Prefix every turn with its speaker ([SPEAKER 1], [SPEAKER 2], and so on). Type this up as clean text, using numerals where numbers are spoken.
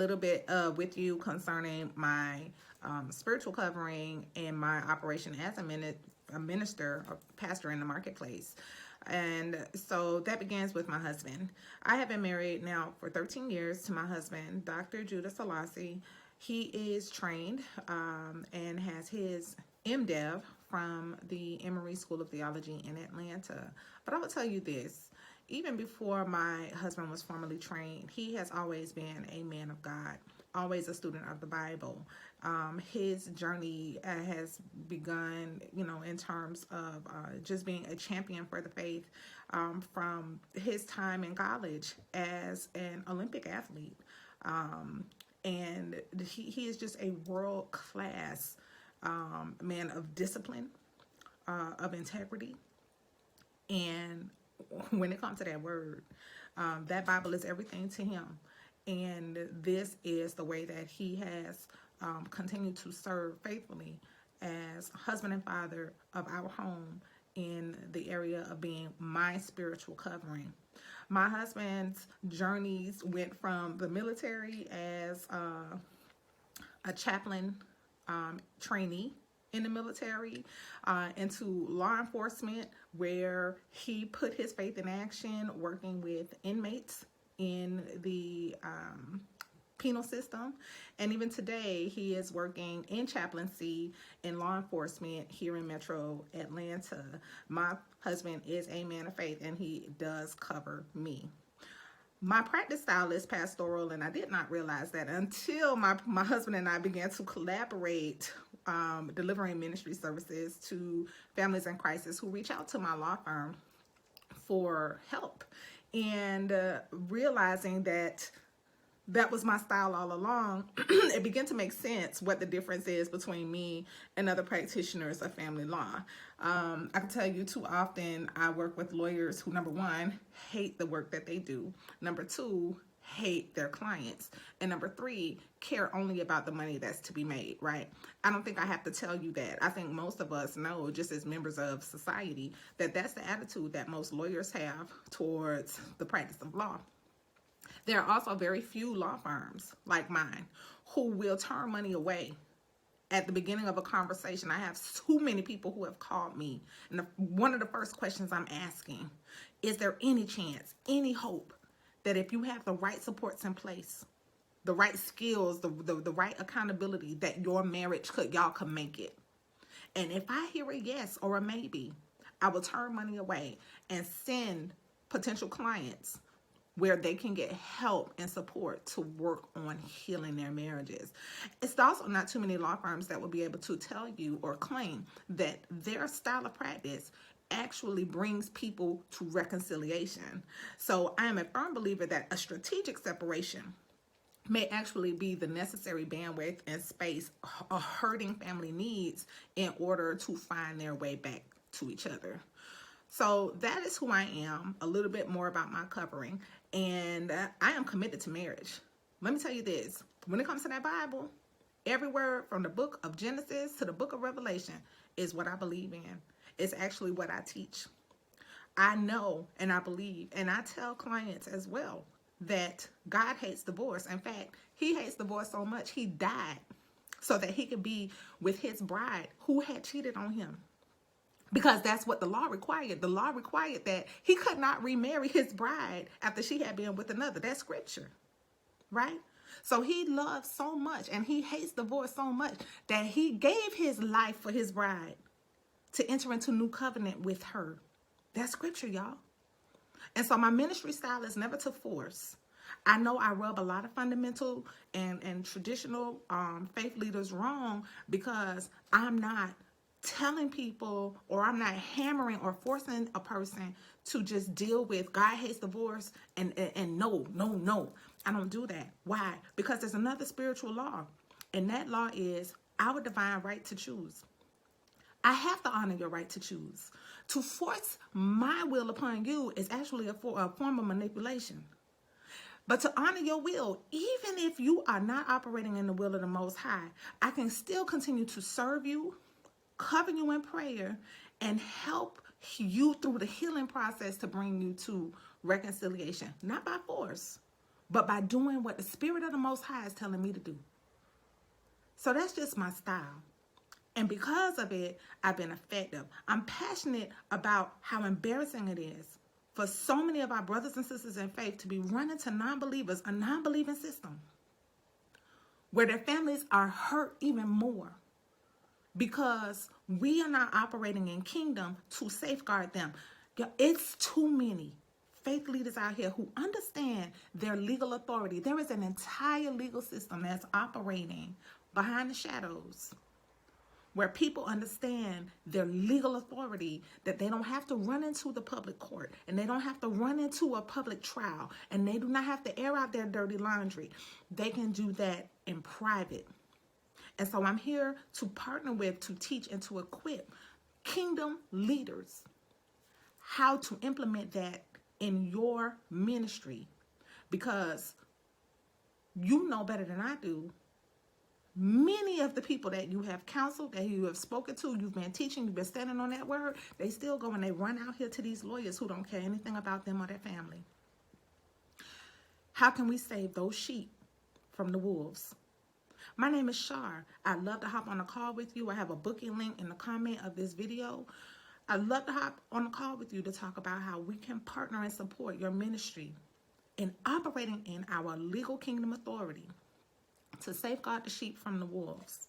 [SPEAKER 1] little bit with you concerning my spiritual covering and my operation as a minister or pastor in the marketplace. And so that begins with my husband. I have been married now for 13 years to my husband, Dr. Judah Selassie. He is trained and has his MDiv from the Emory School of Theology in Atlanta. But I will tell you this, even before my husband was formally trained, he has always been a man of God, always a student of the Bible. His journey has begun, in terms of just being a champion for the faith from his time in college as an Olympic athlete. And he is just a world-class man of discipline, of integrity. And when it comes to that word, that Bible is everything to him. And this is the way that he has continued to serve faithfully as husband and father of our home in the area of being my spiritual covering. My husband's journeys went from the military as a chaplain trainee in the military into law enforcement, where he put his faith in action working with inmates in the penal system. And even today, he is working in chaplaincy in law enforcement here in Metro Atlanta. My husband is a man of faith, and he does cover me. My practice style is pastoral, and I did not realize that until my husband and I began to collaborate, delivering ministry services to families in crisis who reach out to my law firm for help, and realizing that was my style all along. It began to make sense what the difference is between me and other practitioners of family law. I can tell you too often I work with lawyers who, number one, hate the work that they do. Number two, hate their clients. And number three, care only about the money that's to be made, right? I don't think I have to tell you that. I think most of us know, just as members of society, that that's the attitude that most lawyers have towards the practice of law. There are also very few law firms like mine who will turn money away at the beginning of a conversation. I have too many people who have called me, and one of the first questions I'm asking, is there any chance, any hope that if you have the right supports in place, the right skills, the right accountability, that your marriage y'all could make it? And if I hear a yes or a maybe, I will turn money away and send potential clients where they can get help and support to work on healing their marriages. It's also not too many law firms that will be able to tell you or claim that their style of practice actually brings people to reconciliation. So I am a firm believer that a strategic separation may actually be the necessary bandwidth and space a hurting family needs in order to find their way back to each other. So that is who I am, a little bit more about my covering, and I am committed to marriage. Let me tell you this, when it comes to that Bible, every word from the book of Genesis to the book of Revelation is what I believe in. It's actually what I teach. I know and I believe, and I tell clients as well, that God hates divorce. In fact, he hates divorce so much, he died so that he could be with his bride who had cheated on him. Because that's what the law required. The law required that he could not remarry his bride after she had been with another. That's scripture, right? So he loves so much and he hates divorce so much that he gave his life for his bride to enter into new covenant with her. That's scripture, y'all. And so my ministry style is never to force. I know I rub a lot of fundamental and traditional faith leaders wrong because I'm not telling people, or I'm not hammering or forcing a person to just deal with God hates divorce and no. I don't do that. Why? Because there's another spiritual law, and that law is our divine right to choose. I have to honor your right to choose. To force my will upon you is actually a form of manipulation. But to honor your will, even if you are not operating in the will of the Most High, I can still continue to serve you, cover you in prayer, and help you through the healing process to bring you to reconciliation. Not by force, but by doing what the Spirit of the Most High is telling me to do. So that's just my style. And because of it, I've been effective. I'm passionate about how embarrassing it is for so many of our brothers and sisters in faith to be running to non-believers, a non-believing system, where their families are hurt even more because we are not operating in kingdom to safeguard them. It's too many faith leaders out here who understand their legal authority. There is an entire legal system that's operating behind the shadows, where people understand their legal authority, that they don't have to run into the public court, and they don't have to run into a public trial, and they do not have to air out their dirty laundry. They can do that in private. And so I'm here to partner with, to teach, and to equip kingdom leaders how to implement that in your ministry, because you know better than I do. Many of the people that you have counseled, that you have spoken to, you've been teaching, you've been standing on that word, they still go and they run out here to these lawyers who don't care anything about them or their family. How can we save those sheep from the wolves? My name is Shar. I'd love to hop on a call with you. I have a booking link in the comment of this video. I'd love to hop on a call with you to talk about how we can partner and support your ministry in operating in our legal kingdom authority to safeguard the sheep from the wolves.